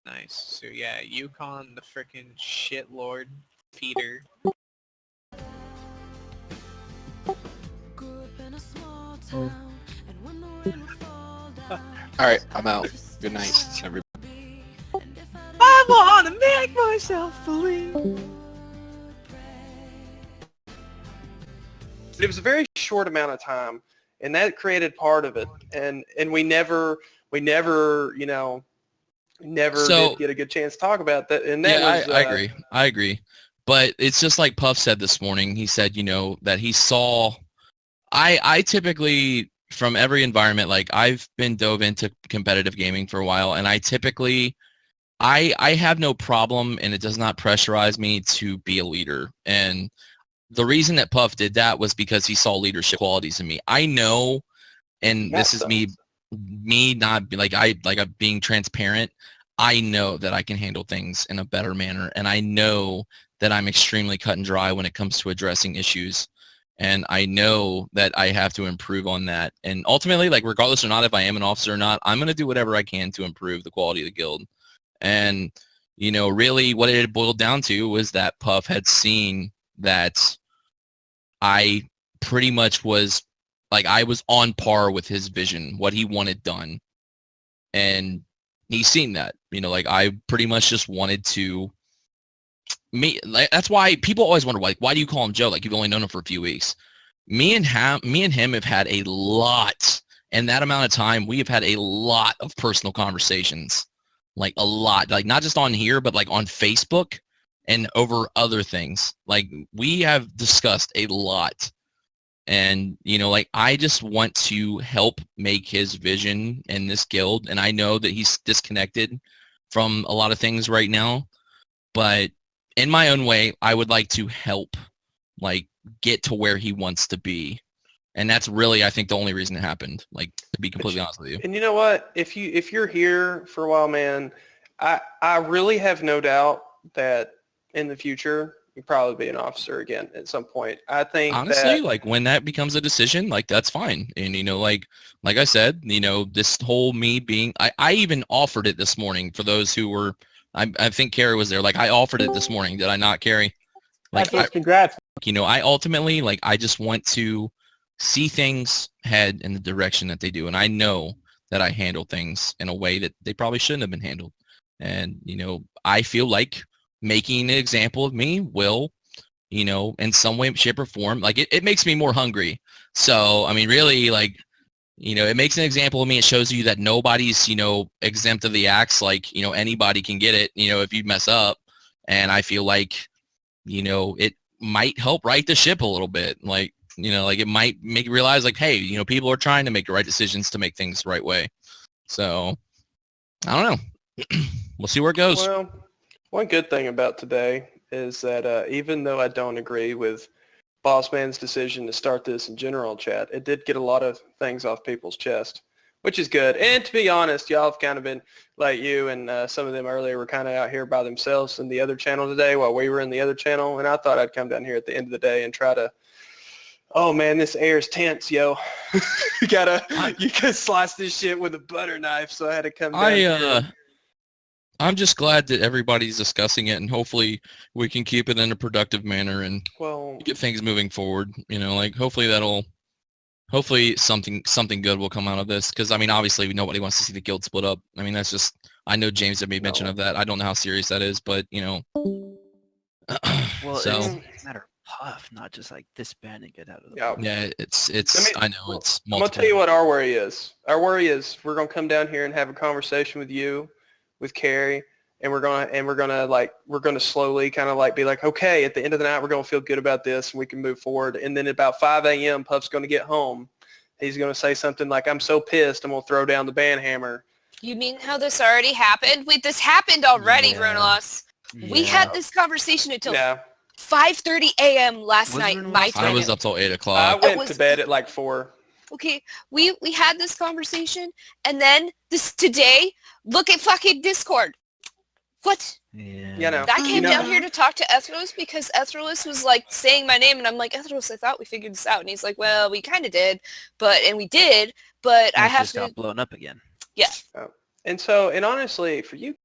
Nice. So yeah, Yukon, the frickin' shitlord feeder. Alright, I'm out. Good night, everybody. I wanna make myself believe. But it was a very short amount of time, and that created part of it. And we never never So- did get a good chance to talk about that. And that Yeah, was I agree. But it's just like Puff said this morning. He said, that he saw. I typically, from every environment, like I've been dove into competitive gaming for a while, and I typically, I have no problem, and it does not pressurize me to be a leader. And the reason that Puff did that was because he saw leadership qualities in me. I know, and this is me not I'm being transparent. I know that I can handle things in a better manner, and I know that I'm extremely cut and dry when it comes to addressing issues. And I know that I have to improve on that. And ultimately, like regardless or not if I am an officer or not, I'm going to do whatever I can to improve the quality of the guild. And, really what it boiled down to was that Puff had seen that I pretty much was, like I was on par with his vision, what he wanted done. And he's seen that, like I pretty much just wanted to that's why people always wonder, like, why do you call him Joe? Like, you've only known him for a few weeks. Me and him have had a lot, in that amount of time, we have had a lot of personal conversations, like a lot, like not just on here, but like on Facebook and over other things. Like we have discussed a lot. And, like I just want to help make his vision in this guild. And I know that he's disconnected from a lot of things right now, but in my own way, I would like to help, like, get to where he wants to be. And that's really, I think, the only reason it happened, like, to be completely honest with you. And you know what? If you're here for a while, man, I really have no doubt that in the future you'll probably be an officer again at some point. I think honestly, like when that becomes a decision, like that's fine. And like I said, this whole me being, I even offered it this morning for those who were, I think Carrie was there. Like I offered it this morning. Did I not, Carrie? Like, congrats. I ultimately, like, I just want to see things head in the direction that they do. And I know that I handle things in a way that they probably shouldn't have been handled. And, I feel like making an example of me will, in some way, shape, or form, like it makes me more hungry. So, I mean, really, like, it makes an example of me. It shows you that nobody's, exempt of the axe. Like, anybody can get it, if you mess up. And I feel like, it might help right the ship a little bit. Like, like it might make you realize like, hey, people are trying to make the right decisions to make things the right way. So, I don't know. We'll see where it goes. Well, one good thing about today is that even though I don't agree with Boss Man's decision to start this in general chat, it did get a lot of things off people's chest, which is good. And to be honest, y'all have kind of been, like you and some of them earlier were kind of out here by themselves in the other channel today while we were in the other channel. And I thought I'd come down here at the end of the day and try to, oh man, this air's tense, yo. you can slice this shit with a butter knife. So I had to come down here. I'm just glad that everybody's discussing it, and hopefully we can keep it in a productive manner and get things moving forward. Like hopefully something good will come out of this. Because I mean, obviously nobody wants to see the guild split up. I mean, that's just, I know James had made mention of that. I don't know how serious that is, but Well, so it's a matter of Puff, not just like disbanding it out of the yeah, it's. I know it's. I'm gonna tell you what our worry is. Our worry is we're gonna come down here and have a conversation with you, with Carrie, and we're gonna slowly kind of like be like, okay, at the end of the night, we're gonna feel good about this and we can move forward. And then at about 5 a.m., Puff's gonna get home. He's gonna say something like, I'm so pissed, I'm gonna throw down the ban hammer. You mean how this already happened? Wait, this happened already, Runelos. We had this conversation until 5:30 a.m. last night, my time. I was up till 8 I o'clock. went to bed at like 4. Okay, we had this conversation, and then today, look at fucking Discord. What? Yeah. I came down here to talk to Ethros because Ethros was like saying my name, and I'm like, Ethros, I thought we figured this out. And he's like, well, we kind of did, and we did, but I have just got blown up again. Yeah. And honestly, for you